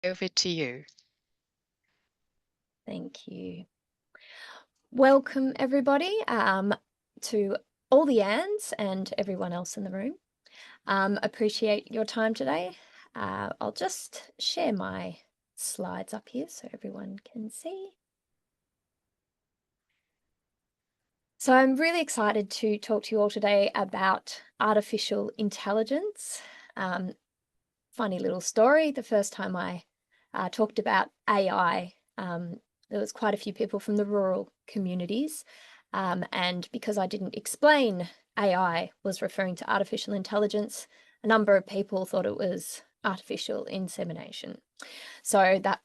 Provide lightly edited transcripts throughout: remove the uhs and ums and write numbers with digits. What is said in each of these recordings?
over to you. Thank you. Welcome, everybody, to all the Anns and everyone else in the room. Appreciate your time today. I'll just share my slides up here so everyone can see. So I'm really excited to talk to you all today about artificial intelligence. Funny little story. The first time I talked about AI, there was quite a few people from the rural communities. And because I didn't explain AI was referring to artificial intelligence, a number of people thought it was artificial insemination. So that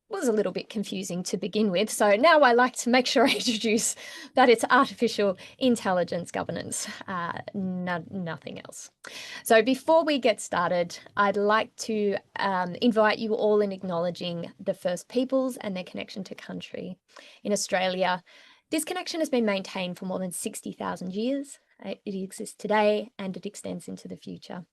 was a little bit confusing to begin with. So now I like to make sure I introduce that it's artificial intelligence governance, nothing else. So before we get started, I'd like to invite you all in acknowledging the First Peoples and their connection to country. In Australia, this connection has been maintained for more than 60,000 years. It exists today and it extends into the future.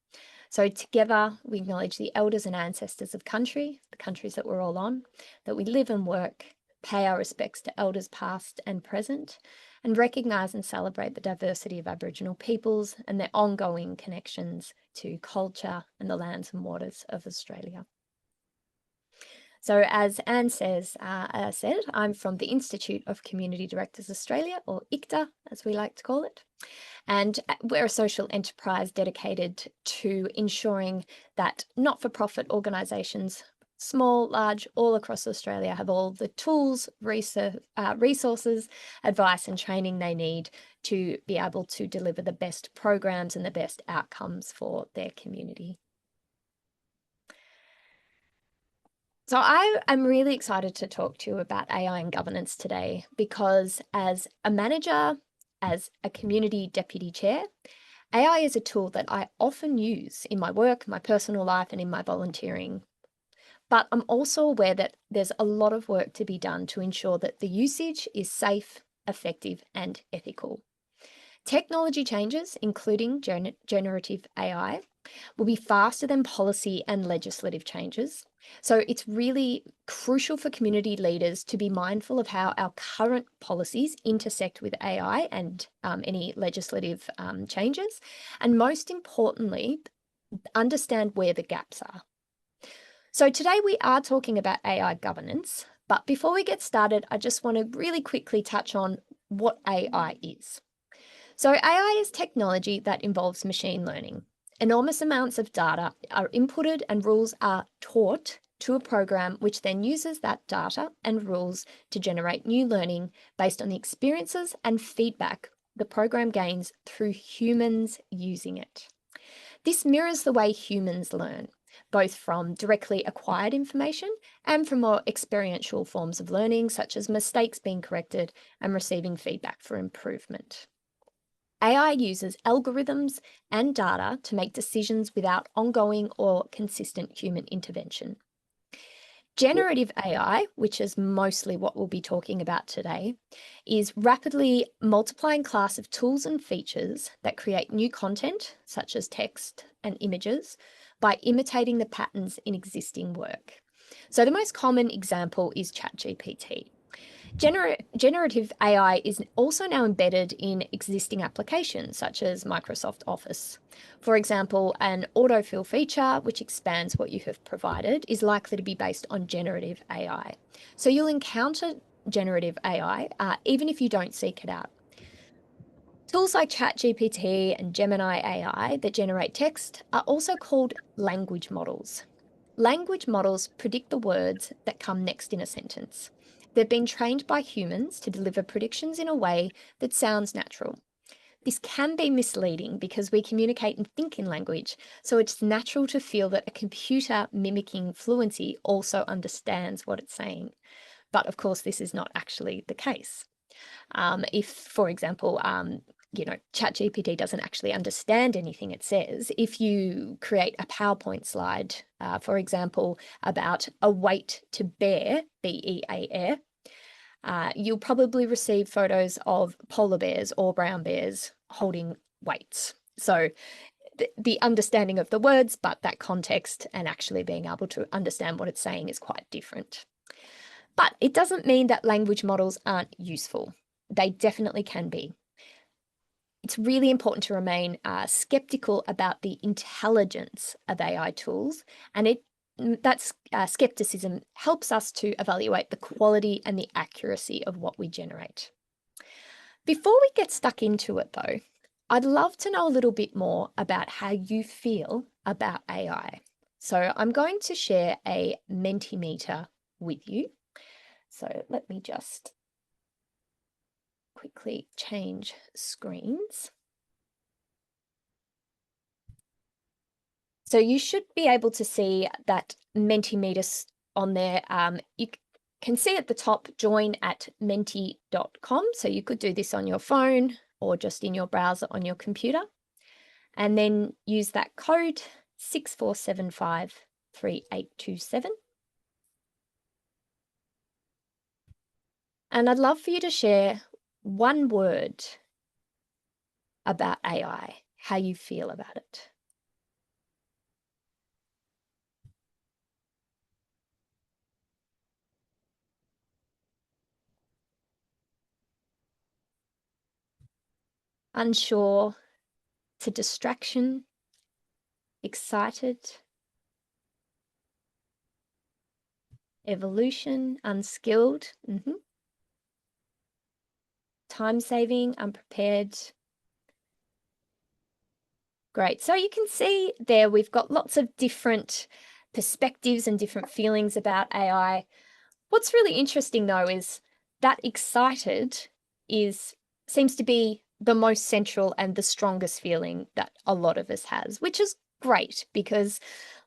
So together we acknowledge the elders and ancestors of country, the countries that we're all on, that we live and work, pay our respects to elders past and present, and recognise and celebrate the diversity of Aboriginal peoples and their ongoing connections to culture and the lands and waters of Australia. So as Anne said, I'm from the Institute of Community Directors Australia, or ICTA, as we like to call it. And we're a social enterprise dedicated to ensuring that not-for-profit organisations, small, large, all across Australia, have all the tools, resources, advice and training they need to be able to deliver the best programs and the best outcomes for their community. So I am really excited to talk to you about AI and governance today because as a manager, as a community deputy chair, AI is a tool that I often use in my work, my personal life, and in my volunteering. But I'm also aware that there's a lot of work to be done to ensure that the usage is safe, effective, and ethical. Technology changes, including generative AI, will be faster than policy and legislative changes. So it's really crucial for community leaders to be mindful of how our current policies intersect with AI and any legislative changes. And most importantly, understand where the gaps are. So today we are talking about AI governance, but before we get started, I just want to really quickly touch on what AI is. So AI is technology that involves machine learning. Enormous amounts of data are inputted and rules are taught to a program which then uses that data and rules to generate new learning based on the experiences and feedback the program gains through humans using it. This mirrors the way humans learn, both from directly acquired information and from more experiential forms of learning, such as mistakes being corrected and receiving feedback for improvement. AI uses algorithms and data to make decisions without ongoing or consistent human intervention. Generative AI, which is mostly what we'll be talking about today, is rapidly multiplying class of tools and features that create new content, such as text and images, by imitating the patterns in existing work. So the most common example is ChatGPT. Generative AI is also now embedded in existing applications such as Microsoft Office. For example, an autofill feature, which expands what you have provided, is likely to be based on generative AI. So you'll encounter generative AI even if you don't seek it out. Tools like ChatGPT and Gemini AI that generate text are also called language models. Language models predict the words that come next in a sentence. They've been trained by humans to deliver predictions in a way that sounds natural. This can be misleading because we communicate and think in language, so it's natural to feel that a computer mimicking fluency also understands what it's saying. But of course, this is not actually the case. If, for example, ChatGPT doesn't actually understand anything it says, if you create a PowerPoint slide, for example, about a weight to bear, B-E-A-R, you'll probably receive photos of polar bears or brown bears holding weights. So the understanding of the words, but that context and actually being able to understand what it's saying is quite different. But it doesn't mean that language models aren't useful. They definitely can be. It's really important to remain skeptical about the intelligence of AI tools, and that skepticism helps us to evaluate the quality and the accuracy of what we generate. Before we get stuck into it, though, I'd love to know a little bit more about how you feel about AI. So I'm going to share a Mentimeter with you. So let me just quickly change screens. So you should be able to see that Mentimeter on there. You can see at the top, join at menti.com. So you could do this on your phone or just in your browser on your computer. And then use that code 64753827. And I'd love for you to share one word about AI, how you feel about it. Unsure to distraction, excited, evolution, unskilled, time-saving, unprepared. Great. So you can see there we've got lots of different perspectives and different feelings about AI. What's really interesting, though, is that excited seems to be the most central and the strongest feeling that a lot of us has, which is great because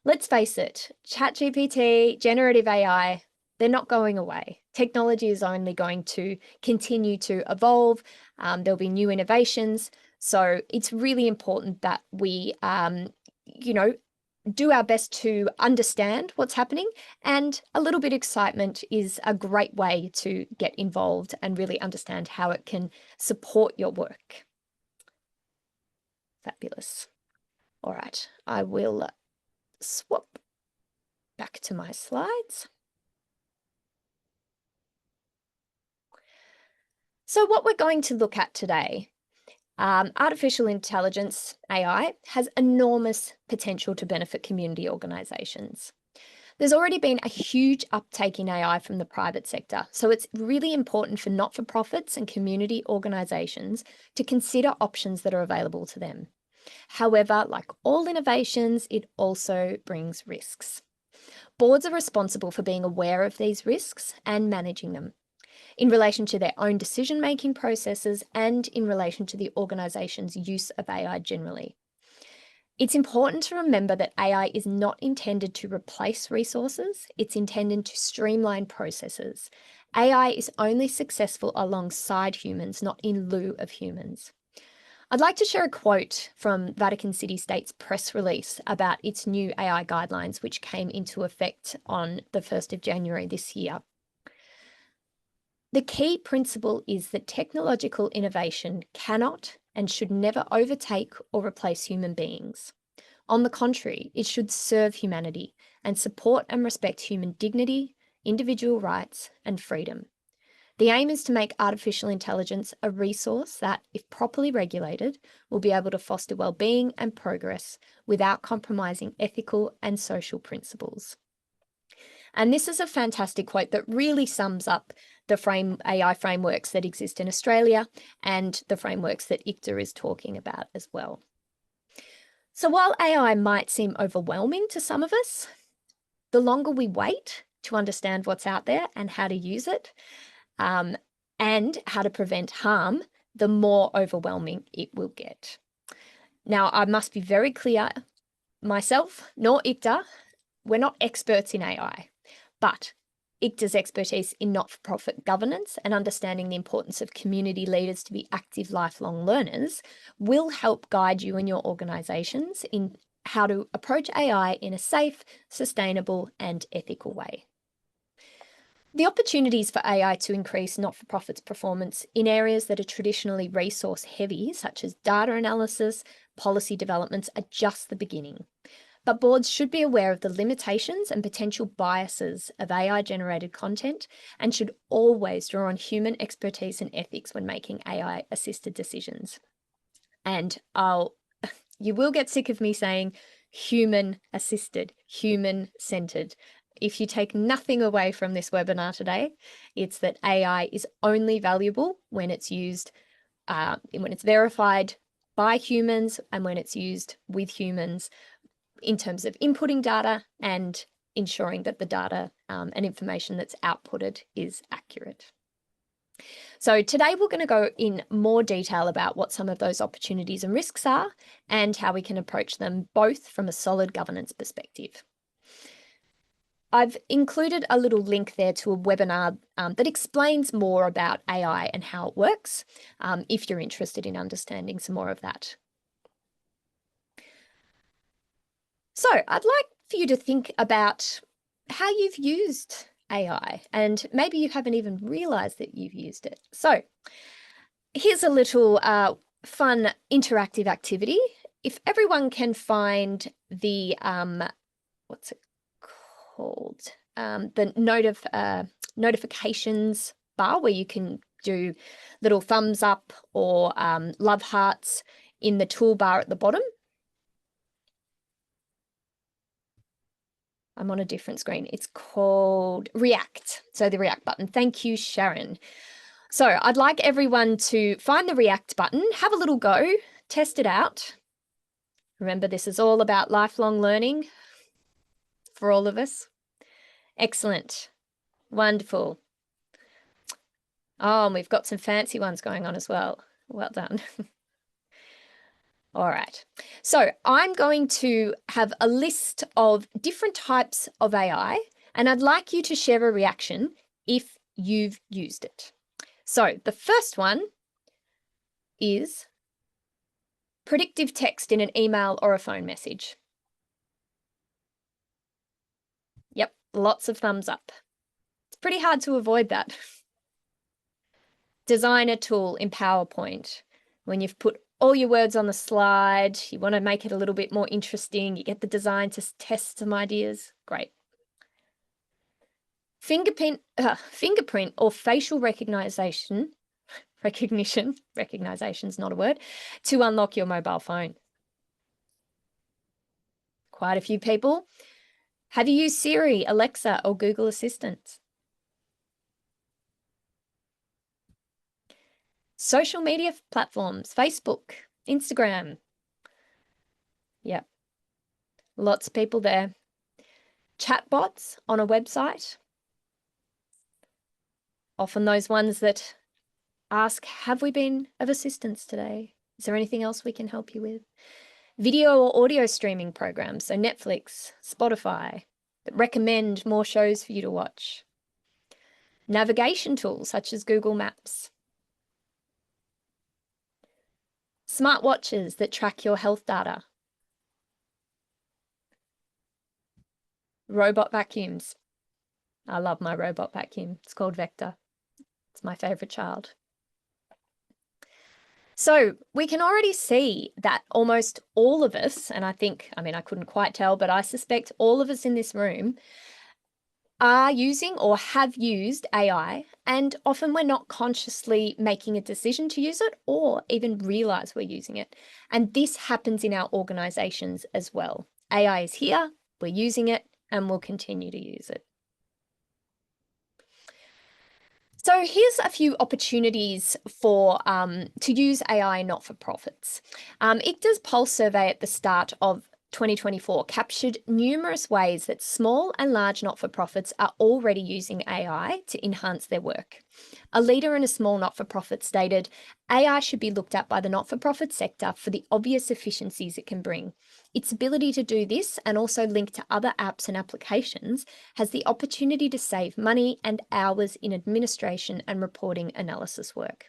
let's face it, ChatGPT, generative AI, they're not going away. Technology is only going to continue to evolve. There'll be new innovations. So it's really important that we, do our best to understand what's happening, and a little bit of excitement is a great way to get involved and really understand how it can support your work. Fabulous. All right, I will swap back to my slides. So what we're going to look at today, artificial intelligence, AI, has enormous potential to benefit community organisations. There's already been a huge uptake in AI from the private sector, so it's really important for not-for-profits and community organisations to consider options that are available to them. However, like all innovations, it also brings risks. Boards are responsible for being aware of these risks and managing them in relation to their own decision-making processes and in relation to the organisation's use of AI generally. It's important to remember that AI is not intended to replace resources, it's intended to streamline processes. AI is only successful alongside humans, not in lieu of humans. I'd like to share a quote from Vatican City State's press release about its new AI guidelines, which came into effect on the 1st of January this year. The key principle is that technological innovation cannot and should never overtake or replace human beings. On the contrary, it should serve humanity and support and respect human dignity, individual rights, and freedom. The aim is to make artificial intelligence a resource that, if properly regulated, will be able to foster well-being and progress without compromising ethical and social principles. And this is a fantastic quote that really sums up the AI frameworks that exist in Australia and the frameworks that ICTA is talking about as well. So while AI might seem overwhelming to some of us, the longer we wait to understand what's out there and how to use it, and how to prevent harm, the more overwhelming it will get. Now, I must be very clear, myself nor ICTA, we're not experts in AI, but ICTA's expertise in not-for-profit governance and understanding the importance of community leaders to be active lifelong learners will help guide you and your organisations in how to approach AI in a safe, sustainable and ethical way. The opportunities for AI to increase not-for-profits' performance in areas that are traditionally resource-heavy, such as data analysis, policy developments, are just the beginning. But boards should be aware of the limitations and potential biases of AI-generated content and should always draw on human expertise and ethics when making AI-assisted decisions. And you will get sick of me saying human-assisted, human-centered. If you take nothing away from this webinar today, it's that AI is only valuable when it's used, when it's verified by humans and when it's used with humans in terms of inputting data and ensuring that the data and information that's outputted is accurate. So today we're going to go in more detail about what some of those opportunities and risks are and how we can approach them both from a solid governance perspective. I've included a little link there to a webinar that explains more about AI and how it works, if you're interested in understanding some more of that. So I'd like for you to think about how you've used AI, and maybe you haven't even realized that you've used it. So here's a little fun interactive activity. If everyone can find the, what's it called? The notifications bar where you can do little thumbs up or love hearts in the toolbar at the bottom. I'm on a different screen. It's called React. So the React button. Thank you, Sharon. So I'd like everyone to find the React button, have a little go, test it out. Remember, this is all about lifelong learning for all of us. Excellent. Wonderful. Oh, and we've got some fancy ones going on as well. Well done. All right, so I'm going to have a list of different types of AI, and I'd like you to share a reaction if you've used it. So the first one is predictive text in an email or a phone message. Yep, lots of thumbs up. It's pretty hard to avoid that. Designer tool in PowerPoint. When you've put all your words on the slide, you want to make it a little bit more interesting, you get the design to test some ideas. Great. Fingerprint or facial recognition's not a word, to unlock your mobile phone. Quite a few people. Have you used Siri, Alexa, or Google Assistant? Social media platforms, Facebook, Instagram. Yep. Lots of people there. Chatbots on a website. Often those ones that ask, have we been of assistance today? Is there anything else we can help you with? Video or audio streaming programs, so Netflix, Spotify, that recommend more shows for you to watch. Navigation tools such as Google Maps. Smartwatches that track your health data. Robot vacuums. I love my robot vacuum. It's called Vector. It's my favorite child. So we can already see that almost all of us, and I couldn't quite tell, but I suspect all of us in this room are using or have used AI, and often we're not consciously making a decision to use it or even realize we're using it. And this happens in our organizations as well. AI is here, we're using it, and we'll continue to use it. So here's a few opportunities for to use AI not-for-profits. ICTA's Pulse survey at the start of 2024 captured numerous ways that small and large not-for-profits are already using AI to enhance their work. A leader in a small not-for-profit stated, AI should be looked at by the not-for-profit sector for the obvious efficiencies it can bring. Its ability to do this and also link to other apps and applications has the opportunity to save money and hours in administration and reporting analysis work.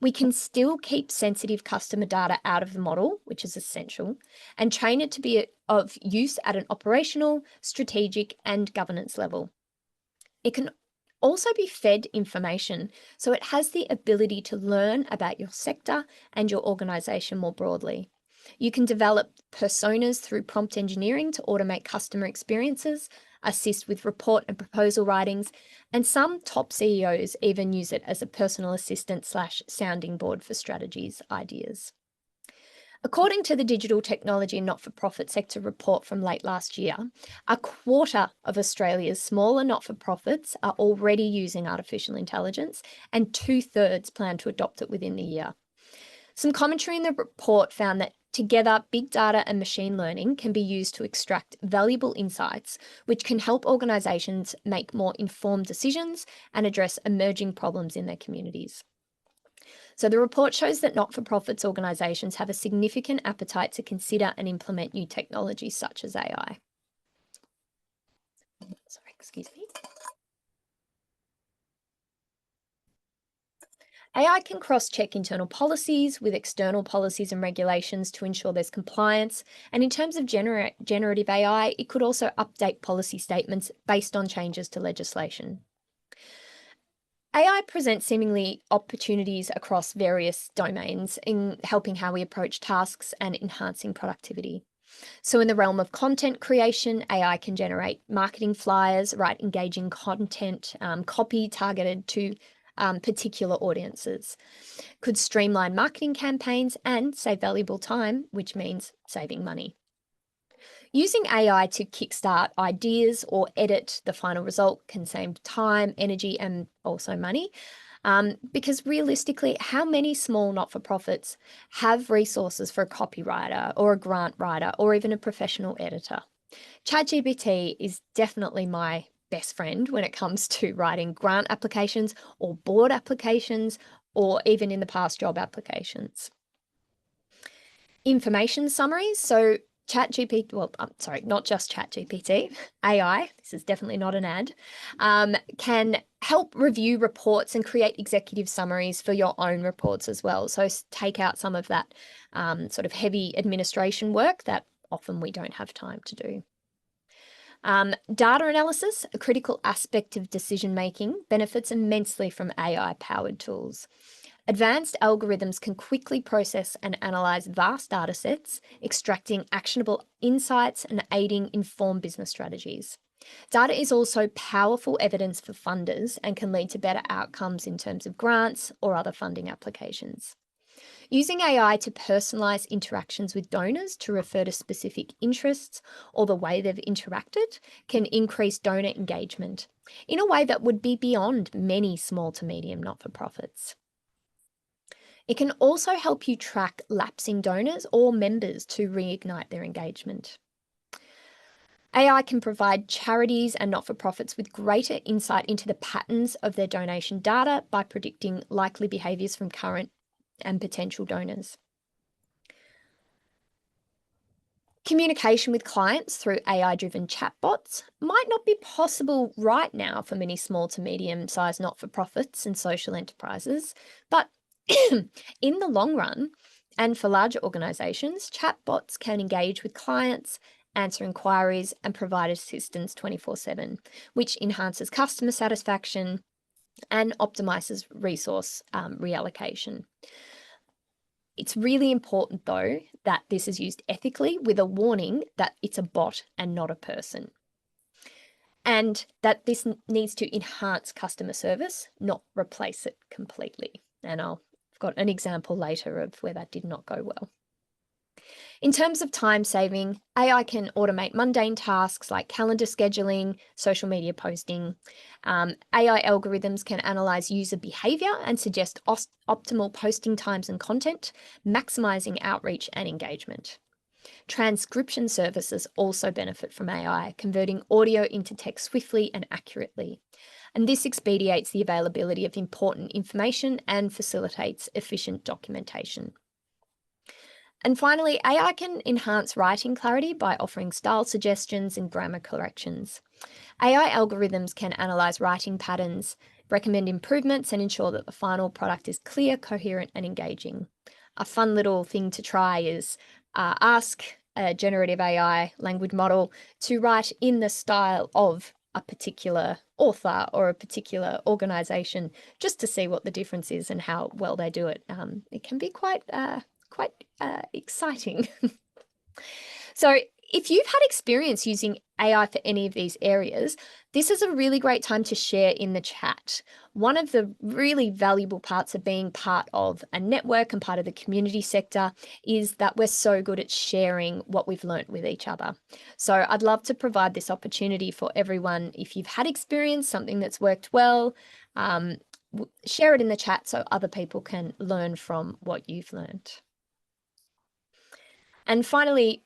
We can still keep sensitive customer data out of the model, which is essential, and train it to be of use at an operational, strategic, and governance level. It can also be fed information, so it has the ability to learn about your sector and your organisation more broadly. You can develop personas through prompt engineering to automate customer experiences, assist with report and proposal writings, and some top CEOs even use it as a personal assistant / sounding board for strategies, ideas. According to the Digital Technology and Not-for-Profit Sector report from late last year, a quarter of Australia's smaller not-for-profits are already using artificial intelligence, and 2/3 plan to adopt it within the year. Some commentary in the report found that together, big data and machine learning can be used to extract valuable insights, which can help organisations make more informed decisions and address emerging problems in their communities. So the report shows that not-for-profits organisations have a significant appetite to consider and implement new technologies such as AI. Sorry, excuse me. AI can cross-check internal policies with external policies and regulations to ensure there's compliance. And in terms of generative AI, it could also update policy statements based on changes to legislation. AI presents seemingly opportunities across various domains in helping how we approach tasks and enhancing productivity. So in the realm of content creation, AI can generate marketing flyers, write engaging content, copy targeted to particular audiences, could streamline marketing campaigns and save valuable time, which means saving money. Using AI to kickstart ideas or edit the final result can save time, energy, and also money. Because realistically, how many small not-for-profits have resources for a copywriter or a grant writer or even a professional editor? ChatGPT is definitely my best friend when it comes to writing grant applications or board applications or even in the past job applications. Information summaries. So ChatGPT, well, sorry, not just ChatGPT, AI, this is definitely not an ad, can help review reports and create executive summaries for your own reports as well. So take out some of that sort of heavy administration work that often we don't have time to do. Data analysis, a critical aspect of decision making, benefits immensely from AI-powered tools. Advanced algorithms can quickly process and analyze vast data sets, extracting actionable insights and aiding informed business strategies. Data is also powerful evidence for funders and can lead to better outcomes in terms of grants or other funding applications. Using AI to personalise interactions with donors to refer to specific interests or the way they've interacted can increase donor engagement in a way that would be beyond many small to medium not-for-profits. It can also help you track lapsing donors or members to reignite their engagement. AI can provide charities and not-for-profits with greater insight into the patterns of their donation data by predicting likely behaviours from current and potential donors. Communication with clients through AI-driven chatbots might not be possible right now for many small to medium-sized not-for-profits and social enterprises, but in the long run, and for larger organisations, chatbots can engage with clients, answer inquiries, and provide assistance 24/7, which enhances customer satisfaction and optimises resource reallocation. It's really important, though, that this is used ethically with a warning that it's a bot and not a person. And that this needs to enhance customer service, not replace it completely. And I've got an example later of where that did not go well. In terms of time saving, AI can automate mundane tasks like calendar scheduling, social media posting. AI algorithms can analyze user behavior and suggest optimal posting times and content, maximizing outreach and engagement. Transcription services also benefit from AI, converting audio into text swiftly and accurately. And this expedites the availability of important information and facilitates efficient documentation. And finally, AI can enhance writing clarity by offering style suggestions and grammar corrections. AI algorithms can analyse writing patterns, recommend improvements, and ensure that the final product is clear, coherent, and engaging. A fun little thing to try is ask a generative AI language model to write in the style of a particular author or a particular organization just to see what the difference is and how well they do it. It can be quite exciting. So if you've had experience using AI for any of these areas, this is a really great time to share in the chat. One of the really valuable parts of being part of a network and part of the community sector is that we're so good at sharing what we've learnt with each other. So I'd love to provide this opportunity for everyone. If you've had experience, something that's worked well, share it in the chat so other people can learn from what you've learnt. And finally,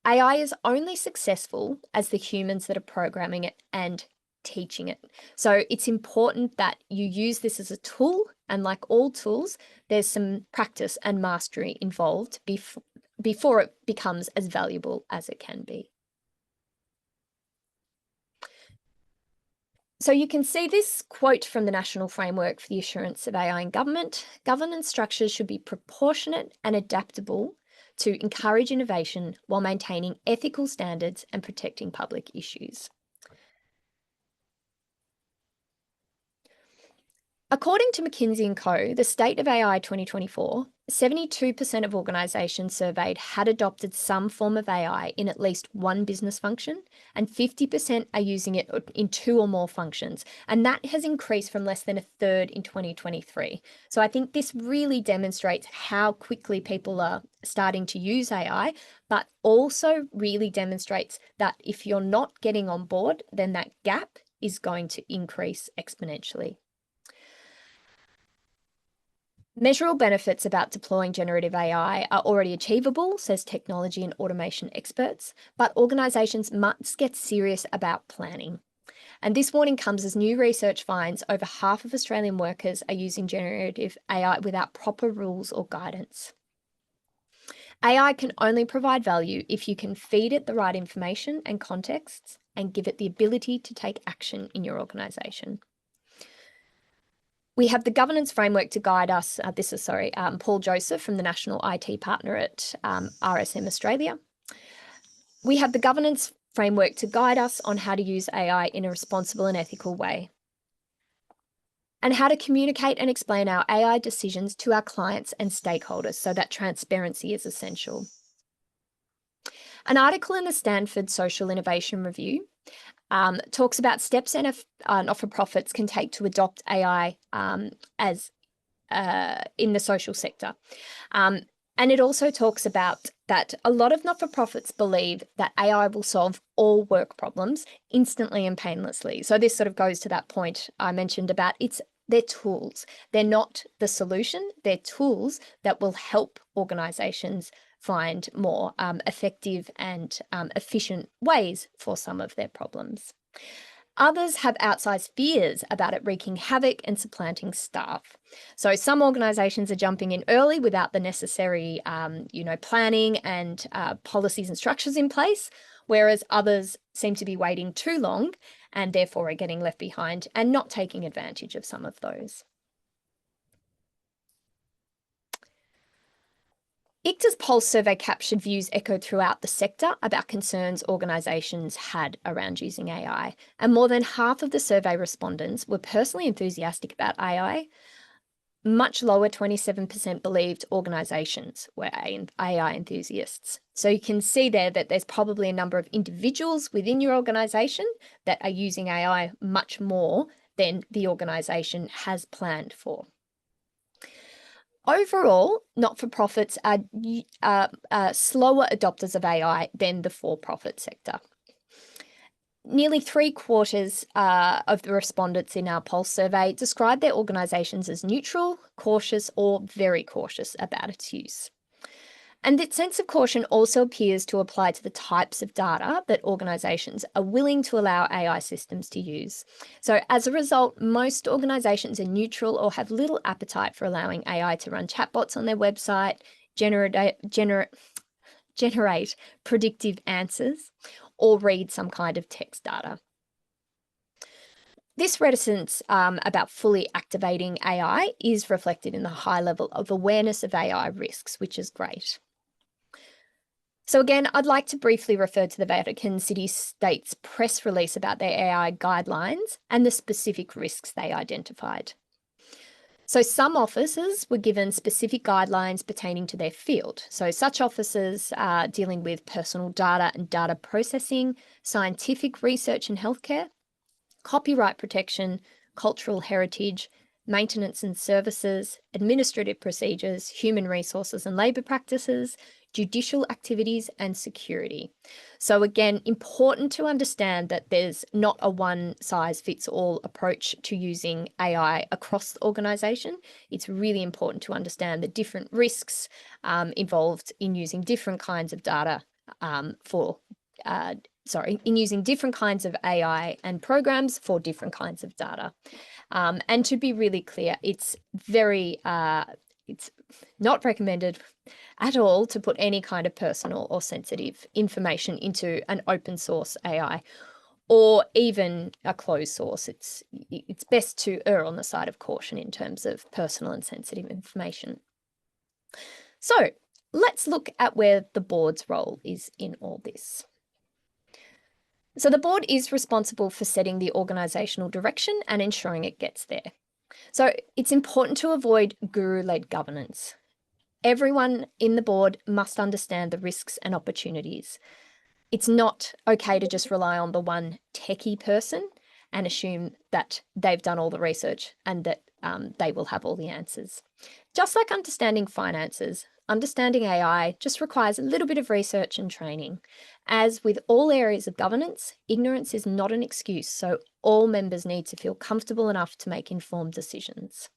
AI is only successful as the humans that are programming it and teaching it. So it's important that you use this as a tool, and like all tools, there's some practice and mastery involved before it becomes as valuable as it can be. So you can see this quote from the National Framework for the Assurance of AI in Government. Governance structures should be proportionate and adaptable to encourage innovation while maintaining ethical standards and protecting public issues. According to McKinsey & Co., the State of AI 2024, 72% of organisations surveyed had adopted some form of AI in at least one business function, and 50% are using it in two or more functions. And that has increased from less than a third in 2023. So I think this really demonstrates how quickly people are starting to use AI, but also really demonstrates that if you're not getting on board, then that gap is going to increase exponentially. Measurable benefits about deploying generative AI are already achievable, says technology and automation experts, but organisations must get serious about planning. And this warning comes as new research finds over half of Australian workers are using generative AI without proper rules or guidance. AI can only provide value if you can feed it the right information and contexts and give it the ability to take action in your organisation. We have the governance framework to guide us. Paul Joseph from the National IT Partner at RSM Australia. We have the governance framework to guide us on how to use AI in a responsible and ethical way, and how to communicate and explain our AI decisions to our clients and stakeholders, so that transparency is essential. An article in the Stanford Social Innovation Review talks about steps not-for-profits can take to adopt AI as in the social sector. And it also talks about that a lot of not-for-profits believe that AI will solve all work problems instantly and painlessly. So this sort of goes to that point I mentioned about they're tools. They're not the solution. They're tools that will help organisations find more effective and efficient ways for some of their problems. Others have outsized fears about it wreaking havoc and supplanting staff. So some organisations are jumping in early without the necessary, planning and policies and structures in place, whereas others seem to be waiting too long and therefore are getting left behind and not taking advantage of some of those. ICTA's Pulse survey captured views echoed throughout the sector about concerns organisations had around using AI, and more than half of the survey respondents were personally enthusiastic about AI. Much lower, 27% believed organisations were AI enthusiasts. So you can see there that there's probably a number of individuals within your organisation that are using AI much more than the organisation has planned for. Overall, not-for-profits are slower adopters of AI than the for-profit sector. Nearly 3/4 of the respondents in our Pulse survey described their organisations as neutral, cautious, or very cautious about its use. And that sense of caution also appears to apply to the types of data that organisations are willing to allow AI systems to use. So as a result, most organisations are neutral or have little appetite for allowing AI to run chatbots on their website, generate predictive answers, or read some kind of text data. This reticence about fully activating AI is reflected in the high level of awareness of AI risks, which is great. So again, I'd like to briefly refer to the Vatican City State's press release about their AI guidelines and the specific risks they identified. So some officers were given specific guidelines pertaining to their field. So such officers are dealing with personal data and data processing, scientific research and healthcare, copyright protection, cultural heritage, maintenance and services, administrative procedures, human resources and labour practices, judicial activities, and security. So again, important to understand that there's not a one-size-fits-all approach to using AI across the organisation. It's really important to understand the different risks involved in using different kinds of data in using different kinds of AI and programs for different kinds of data. And to be really clear, it's not recommended at all to put any kind of personal or sensitive information into an open source AI or even a closed source. It's best to err on the side of caution in terms of personal and sensitive information. So let's look at where the board's role is in all this. So the board is responsible for setting the organisational direction and ensuring it gets there. So it's important to avoid guru-led governance. Everyone in the board must understand the risks and opportunities. It's not okay to just rely on the one techie person and assume that they've done all the research and that they will have all the answers. Just like understanding finances, understanding AI just requires a little bit of research and training. As with all areas of governance, ignorance is not an excuse, so all members need to feel comfortable enough to make informed decisions.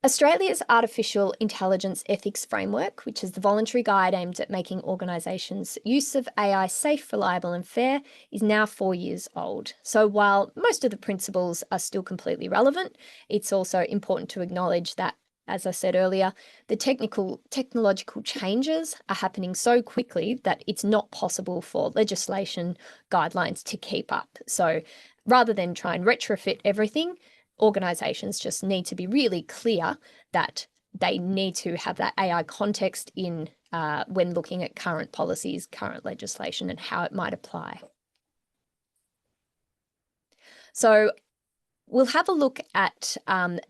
Australia's Artificial Intelligence Ethics Framework, which is the voluntary guide aimed at making organisations' use of AI safe, reliable and fair, is now 4 years old. So while most of the principles are still completely relevant, it's also important to acknowledge that, as I said earlier, the technological changes are happening so quickly that it's not possible for legislation guidelines to keep up. So rather than try and retrofit everything, organisations just need to be really clear that they need to have that AI context in when looking at current policies, current legislation, and how it might apply. So we'll have a look at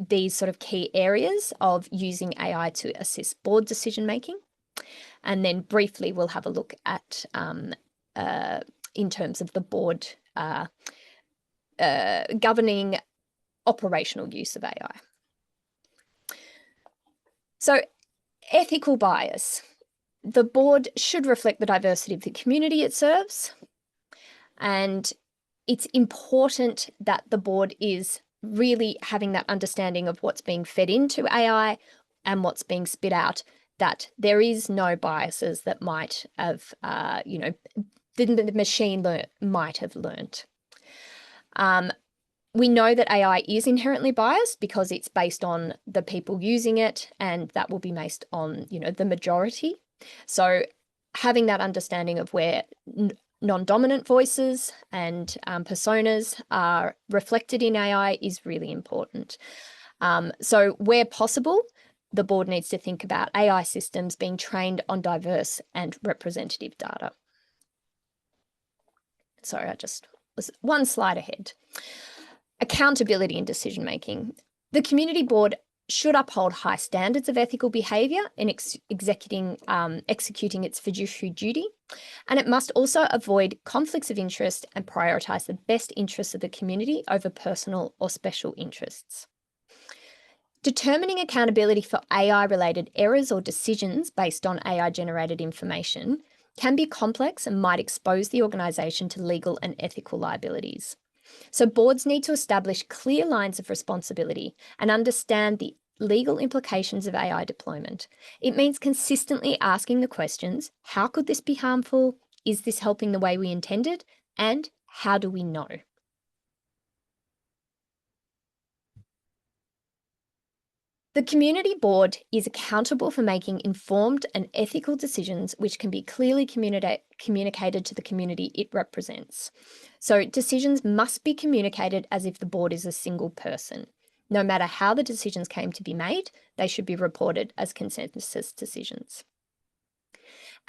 these sort of key areas of using AI to assist board decision making. And then briefly, we'll have a look at in terms of the board governing operational use of AI. So ethical bias. The board should reflect the diversity of the community it serves. And it's important that the board is really having that understanding of what's being fed into AI and what's being spit out, that there is no biases that might have, the machine might have learnt. We know that AI is inherently biased because it's based on the people using it, and that will be based on, the majority. So having that understanding of where non-dominant voices and personas are reflected in AI is really important. So where possible, the board needs to think about AI systems being trained on diverse and representative data. Sorry, I just was one slide ahead. Accountability in decision-making. The community board should uphold high standards of ethical behaviour in executing its fiduciary duty, and it must also avoid conflicts of interest and prioritise the best interests of the community over personal or special interests. Determining accountability for AI-related errors or decisions based on AI-generated information can be complex and might expose the organisation to legal and ethical liabilities. So boards need to establish clear lines of responsibility and understand the legal implications of AI deployment. It means consistently asking the questions, how could this be harmful? Is this helping the way we intended? And how do we know? The community board is accountable for making informed and ethical decisions which can be clearly communicated to the community it represents. So decisions must be communicated as if the board is a single person. No matter how the decisions came to be made, they should be reported as consensus decisions.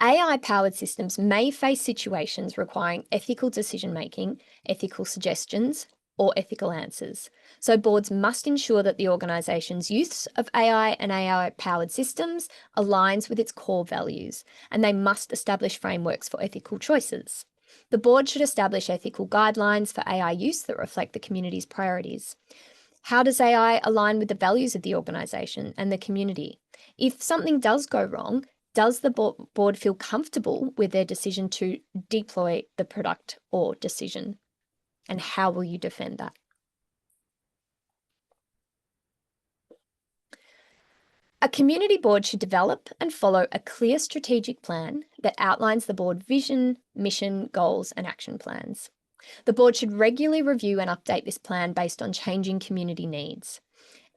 AI-powered systems may face situations requiring ethical decision-making, ethical suggestions, or ethical answers. So boards must ensure that the organisation's use of AI and AI-powered systems aligns with its core values, and they must establish frameworks for ethical choices. The board should establish ethical guidelines for AI use that reflect the community's priorities. How does AI align with the values of the organisation and the community? If something does go wrong, does the board feel comfortable with their decision to deploy the product or decision? And how will you defend that? A community board should develop and follow a clear strategic plan that outlines the board vision, mission, goals, and action plans. The board should regularly review and update this plan based on changing community needs.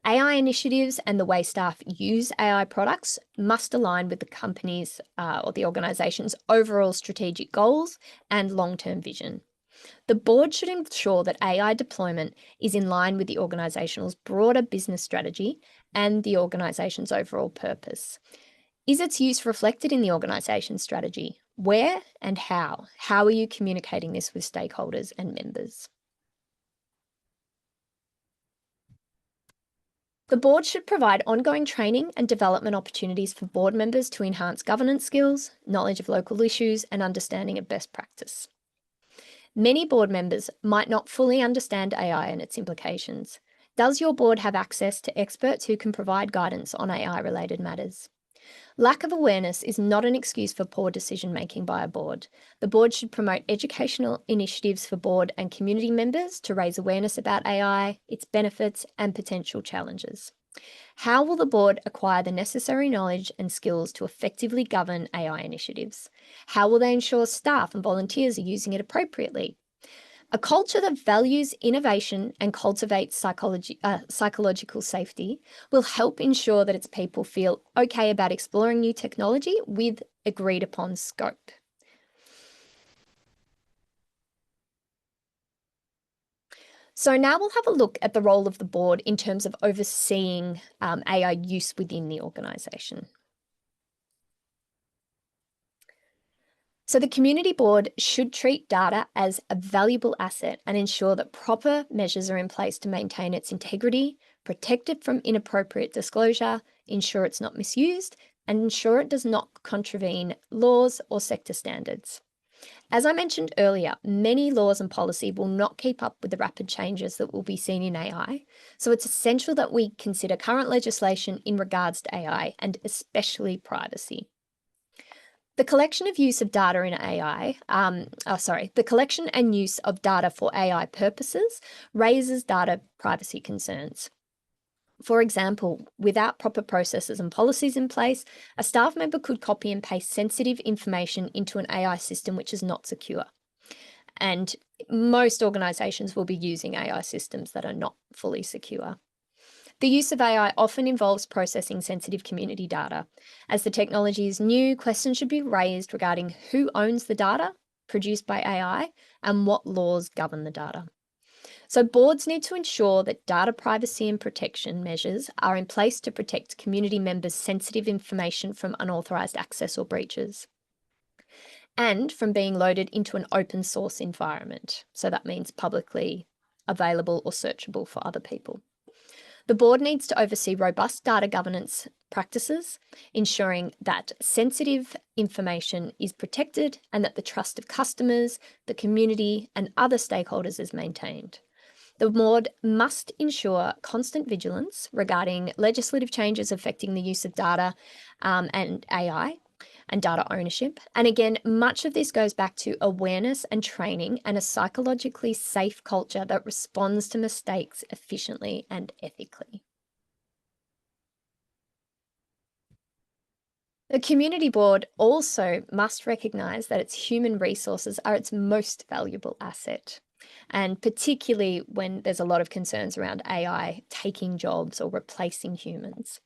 AI initiatives and the way staff use AI products must align with the company's or the organisation's overall strategic goals and long-term vision. The board should ensure that AI deployment is in line with the organisation's broader business strategy and the organisation's overall purpose. Is its use reflected in the organisation's strategy? Where and how? How are you communicating this with stakeholders and members? The board should provide ongoing training and development opportunities for board members to enhance governance skills, knowledge of local issues, and understanding of best practice. Many board members might not fully understand AI and its implications. Does your board have access to experts who can provide guidance on AI-related matters? Lack of awareness is not an excuse for poor decision-making by a board. The board should promote educational initiatives for board and community members to raise awareness about AI, its benefits, and potential challenges. How will the board acquire the necessary knowledge and skills to effectively govern AI initiatives? How will they ensure staff and volunteers are using it appropriately? A culture that values innovation and cultivates psychological safety will help ensure that its people feel okay about exploring new technology with agreed upon scope. So now we'll have a look at the role of the board in terms of overseeing AI use within the organisation. So the community board should treat data as a valuable asset and ensure that proper measures are in place to maintain its integrity, protect it from inappropriate disclosure, ensure it's not misused, and ensure it does not contravene laws or sector standards. As I mentioned earlier, many laws and policy will not keep up with the rapid changes that will be seen in AI, so it's essential that we consider current legislation in regards to AI and especially privacy. The collection of use of data in AI, the collection and use of data for AI purposes raises data privacy concerns. For example, without proper processes and policies in place, a staff member could copy and paste sensitive information into an AI system which is not secure. And most organisations will be using AI systems that are not fully secure. The use of AI often involves processing sensitive community data. As the technology is new, questions should be raised regarding who owns the data produced by AI and what laws govern the data. So boards need to ensure that data privacy and protection measures are in place to protect community members' sensitive information from unauthorised access or breaches, and from being loaded into an open source environment. So that means publicly available or searchable for other people. The board needs to oversee robust data governance practices, ensuring that sensitive information is protected and that the trust of customers, the community, and other stakeholders is maintained. The board must ensure constant vigilance regarding legislative changes affecting the use of data and AI and data ownership. And again, much of this goes back to awareness and training and a psychologically safe culture that responds to mistakes efficiently and ethically. The community board also must recognise that its human resources are its most valuable asset. And particularly when there's a lot of concerns around AI taking jobs or replacing humans.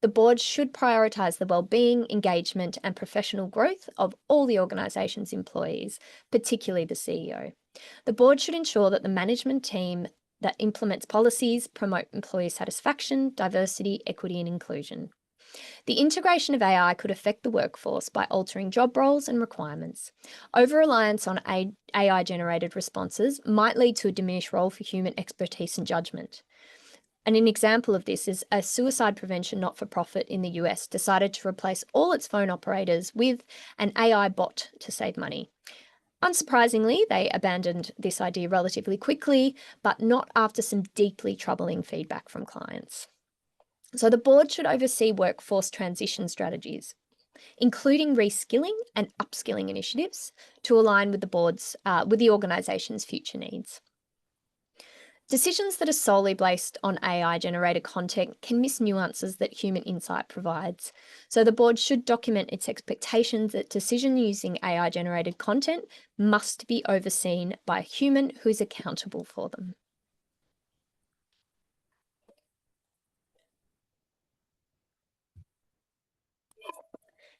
The board should prioritise the well-being, engagement and professional growth of all the organisation's employees, particularly the CEO. The board should ensure that the management team that implements policies, promote employee satisfaction, diversity, equity, and inclusion. The integration of AI could affect the workforce by altering job roles and requirements. Over-reliance on AI-generated responses might lead to a diminished role for human expertise and judgment. And an example of this is a suicide prevention not-for-profit in the US decided to replace all its phone operators with an AI bot to save money. Unsurprisingly, they abandoned this idea relatively quickly, but not after some deeply troubling feedback from clients. So the board should oversee workforce transition strategies, including reskilling and upskilling initiatives to align with the organisation's future needs. Decisions that are solely based on AI-generated content can miss nuances that human insight provides. So the board should document its expectations that decision using AI-generated content must be overseen by a human who is accountable for them.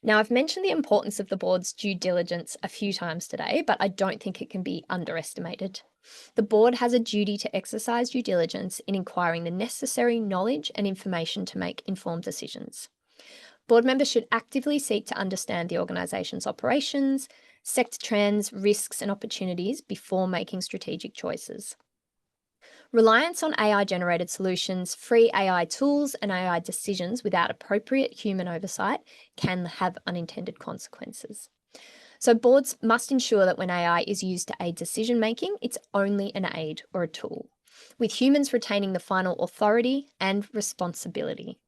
Now, I've mentioned the importance of the board's due diligence a few times today, but I don't think it can be underestimated. The board has a duty to exercise due diligence in acquiring the necessary knowledge and information to make informed decisions. Board members should actively seek to understand the organisation's operations, sector trends, risks, and opportunities before making strategic choices. Reliance on AI-generated solutions, free AI tools, and AI decisions without appropriate human oversight can have unintended consequences. So boards must ensure that when AI is used to aid decision-making, it's only an aid or a tool, with humans retaining the final authority and responsibility.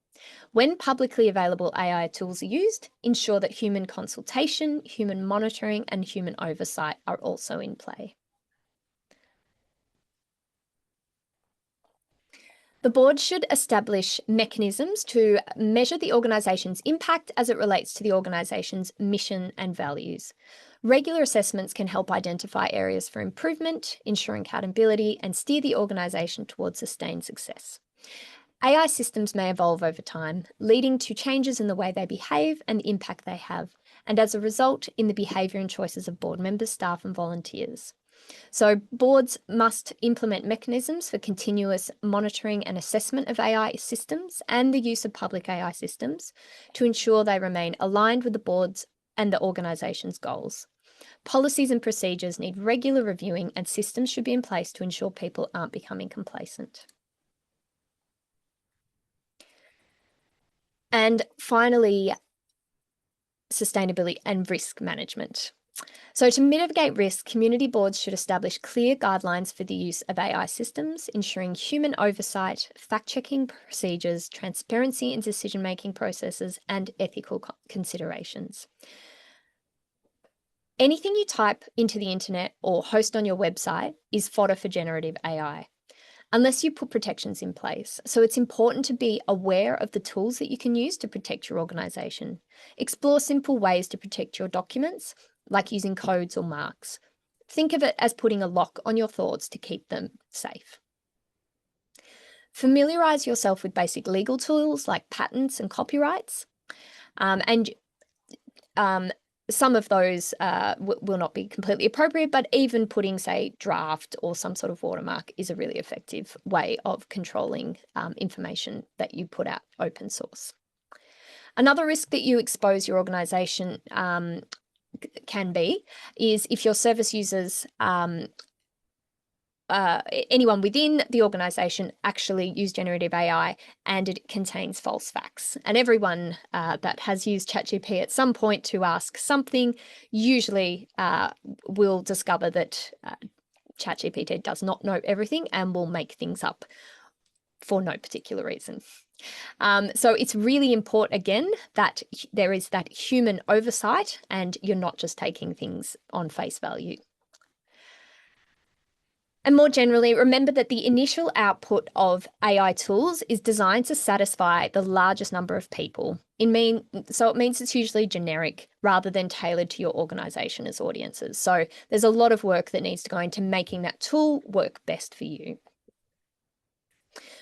When publicly available AI tools are used, ensure that human consultation, human monitoring, and human oversight are also in play. The board should establish mechanisms to measure the organisation's impact as it relates to the organisation's mission and values. Regular assessments can help identify areas for improvement, ensure accountability, and steer the organisation towards sustained success. AI systems may evolve over time, leading to changes in the way they behave and the impact they have, and as a result, in the behaviour and choices of board members, staff, and volunteers. So boards must implement mechanisms for continuous monitoring and assessment of AI systems and the use of public AI systems to ensure they remain aligned with the board's and the organisation's goals. Policies and procedures need regular reviewing, and systems should be in place to ensure people aren't becoming complacent. And finally, sustainability and risk management. So to mitigate risk, community boards should establish clear guidelines for the use of AI systems, ensuring human oversight, fact-checking procedures, transparency in decision-making processes, and ethical considerations. Anything you type into the internet or host on your website is fodder for generative AI, unless you put protections in place. So it's important to be aware of the tools that you can use to protect your organisation. Explore simple ways to protect your documents, like using codes or marks. Think of it as putting a lock on your thoughts to keep them safe. Familiarise yourself with basic legal tools like patents and copyrights, and some of those will not be completely appropriate, but even putting, say, draft or some sort of watermark is a really effective way of controlling information that you put out open source. Another risk that you expose your organisation can be is if your service users, anyone within the organisation actually use generative AI and it contains false facts. And everyone that has used ChatGPT at some point to ask something usually will discover that ChatGPT does not know everything and will make things up for no particular reason. So it's really important, again, that there is that human oversight and you're not just taking things on face value. And more generally, remember that the initial output of AI tools is designed to satisfy the largest number of people. So it means it's usually generic rather than tailored to your organisation's audiences. So there's a lot of work that needs to go into making that tool work best for you.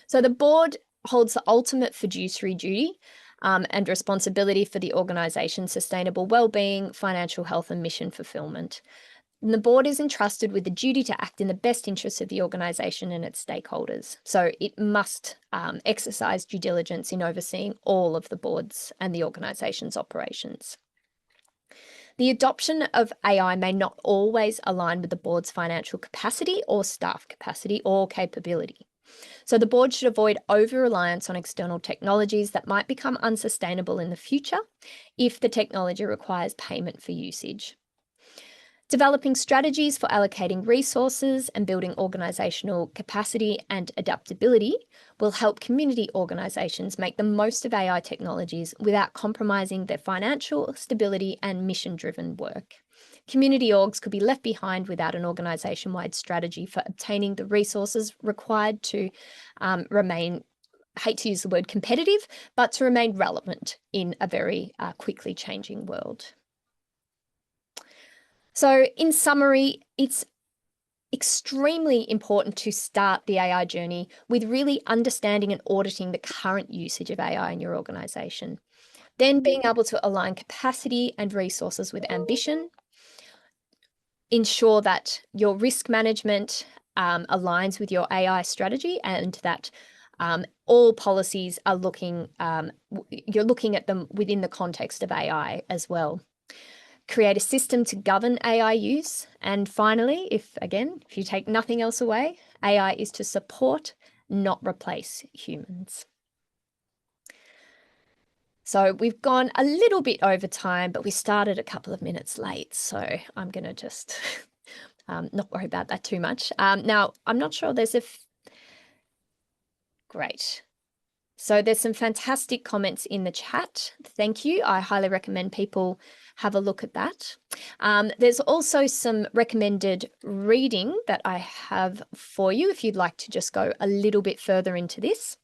So the board holds the ultimate fiduciary duty and responsibility for the organisation's sustainable well-being, financial health, and mission fulfilment. And the board is entrusted with the duty to act in the best interests of the organisation and its stakeholders. So it must exercise due diligence in overseeing all of the board's and the organisation's operations. The adoption of AI may not always align with the board's financial capacity or staff capacity or capability. So the board should avoid over-reliance on external technologies that might become unsustainable in the future if the technology requires payment for usage. Developing strategies for allocating resources and building organisational capacity and adaptability will help community organisations make the most of AI technologies without compromising their financial stability and mission-driven work. Community orgs could be left behind without an organisation-wide strategy for obtaining the resources required to remain, I hate to use the word competitive, but to remain relevant in a very quickly changing world. So in summary, it's extremely important to start the AI journey with really understanding and auditing the current usage of AI in your organisation. Then being able to align capacity and resources with ambition. Ensure that your risk management aligns with your AI strategy and that all policies are you're looking at them within the context of AI as well. Create a system to govern AI use. And finally, if you take nothing else away, AI is to support, not replace humans. So we've gone a little bit over time, but we started a couple of minutes late. So I'm going to just not worry about that too much. Now, I'm not sure there's Great. So there's some fantastic comments in the chat. Thank you. I highly recommend people have a look at that. There's also some recommended reading that I have for you if you'd like to just go a little bit further into this.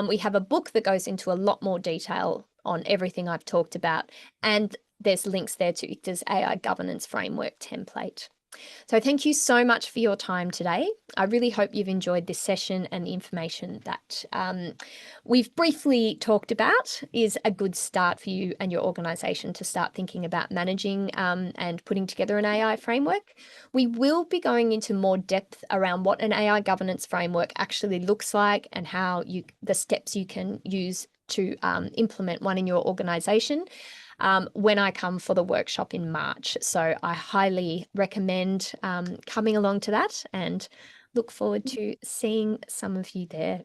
We have a book that goes into a lot more detail on everything I've talked about, and there's links there to ICTA's AI governance framework template. So thank you so much for your time today. I really hope you've enjoyed this session, and the information that we've briefly talked about is a good start for you and your organisation to start thinking about managing and putting together an AI framework. We will be going into more depth around what an AI governance framework actually looks like and how the steps you can use to implement one in your organisation. When I come for the workshop in March. So I highly recommend coming along to that, and look forward to seeing some of you there.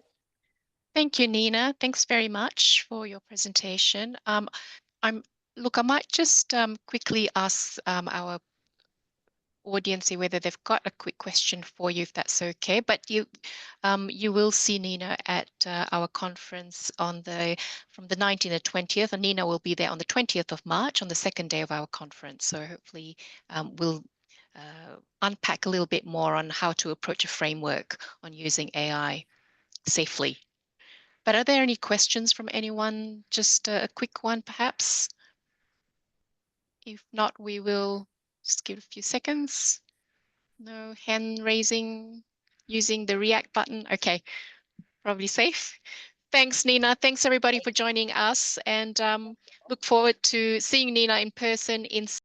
Thank you, Nina. Thanks very much for your presentation. I might just quickly ask our audience whether they've got a quick question for you, if that's okay. But you will see Nina at our conference from the 19th to 20th, and Nina will be there on the 20th of March on the second day of our conference. So hopefully we'll unpack a little bit more on how to approach a framework on using AI safely. But are there any questions from anyone? Just a quick one, perhaps? If not, we will just give a few seconds. No hand raising using the react button. Okay, probably safe. Thanks, Nina. Thanks, everybody, for joining us, and look forward to seeing Nina in person in